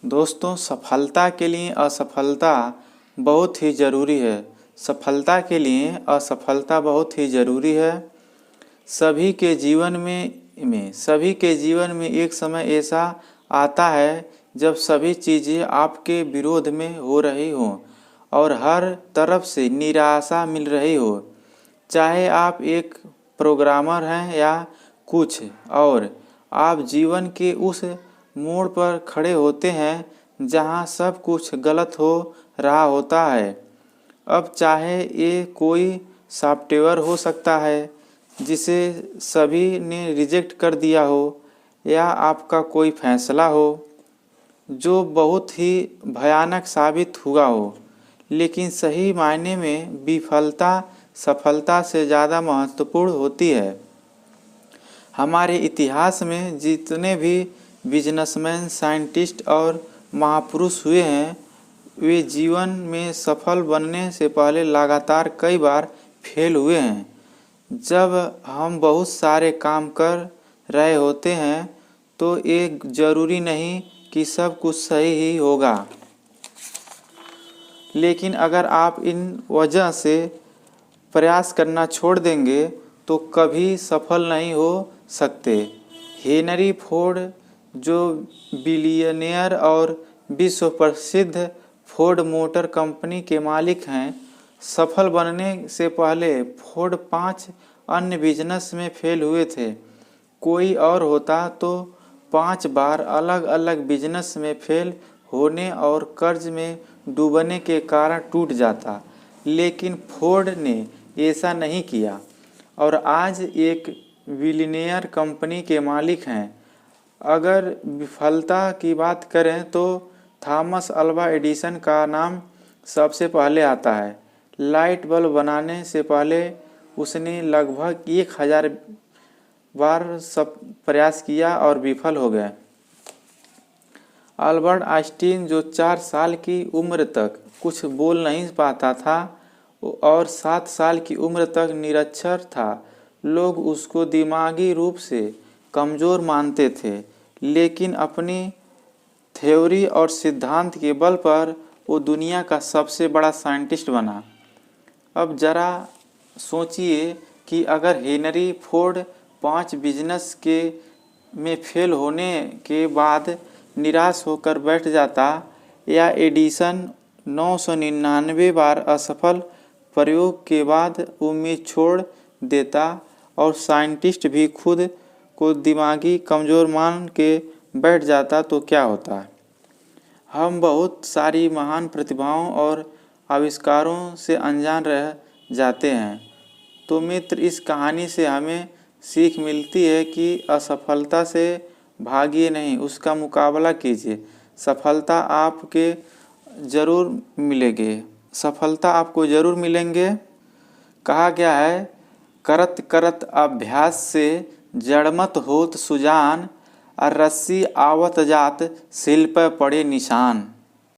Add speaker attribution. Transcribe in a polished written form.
Speaker 1: दोस्तों, सफलता के लिए असफलता बहुत ही ज़रूरी है। सफलता के लिए असफलता बहुत ही ज़रूरी है। सभी के जीवन में एक समय ऐसा आता है जब सभी चीज़ें आपके विरोध में हो रही हों और हर तरफ से निराशा मिल रही हो। चाहे आप एक प्रोग्रामर हैं या कुछ और, आप जीवन के उस मोड़ पर खड़े होते हैं जहां सब कुछ गलत हो रहा होता है। अब चाहे ये कोई सॉफ्टवेयर हो सकता है जिसे सभी ने रिजेक्ट कर दिया हो, या आपका कोई फैसला हो जो बहुत ही भयानक साबित हुआ हो, लेकिन सही मायने में विफलता सफलता से ज़्यादा महत्वपूर्ण होती है। हमारे इतिहास में जितने भी बिजनेसमैन, साइंटिस्ट और महापुरुष हुए हैं, वे जीवन में सफल बनने से पहले लगातार कई बार फेल हुए हैं। जब हम बहुत सारे काम कर रहे होते हैं तो ये ज़रूरी नहीं कि सब कुछ सही ही होगा, लेकिन अगर आप इन वजह से प्रयास करना छोड़ देंगे तो कभी सफल नहीं हो सकते। हेनरी फोर्ड, जो बिलियनियर और विश्व प्रसिद्ध फोर्ड मोटर कंपनी के मालिक हैं, सफल बनने से पहले फोर्ड 5 अन्य बिजनेस में फेल हुए थे। कोई और होता तो 5 बार अलग अलग बिजनेस में फेल होने और कर्ज में डूबने के कारण टूट जाता, लेकिन फोर्ड ने ऐसा नहीं किया और आज एक बिलियनियर कंपनी के मालिक हैं। अगर विफलता की बात करें तो थॉमस अल्वा एडिसन का नाम सबसे पहले आता है। लाइट बल्ब बनाने से पहले उसने लगभग 1000 बार सब प्रयास किया और विफल हो गए। अल्बर्ट आइंस्टीन, जो 4 साल की उम्र तक कुछ बोल नहीं पाता था और 7 साल की उम्र तक निरक्षर था, लोग उसको दिमागी रूप से कमज़ोर मानते थे, लेकिन अपनी थ्योरी और सिद्धांत के बल पर वो दुनिया का सबसे बड़ा साइंटिस्ट बना। अब ज़रा सोचिए कि अगर हेनरी फोर्ड 5 बिजनेस में फेल होने के बाद निराश होकर बैठ जाता, या एडिसन 999 बार असफल प्रयोग के बाद उम्मीद छोड़ देता, और साइंटिस्ट भी खुद को दिमागी कमज़ोर मान के बैठ जाता, तो क्या होता? हम बहुत सारी महान प्रतिभाओं और आविष्कारों से अनजान रह जाते हैं। तो मित्र, इस कहानी से हमें सीख मिलती है कि असफलता से भागिए नहीं, उसका मुकाबला कीजिए। सफलता आपको ज़रूर मिलेंगे। कहा गया है, करत करत अभ्यास से जड़मत होत सुजान, और रस्सी आवत जात सिल पर पड़े निशान।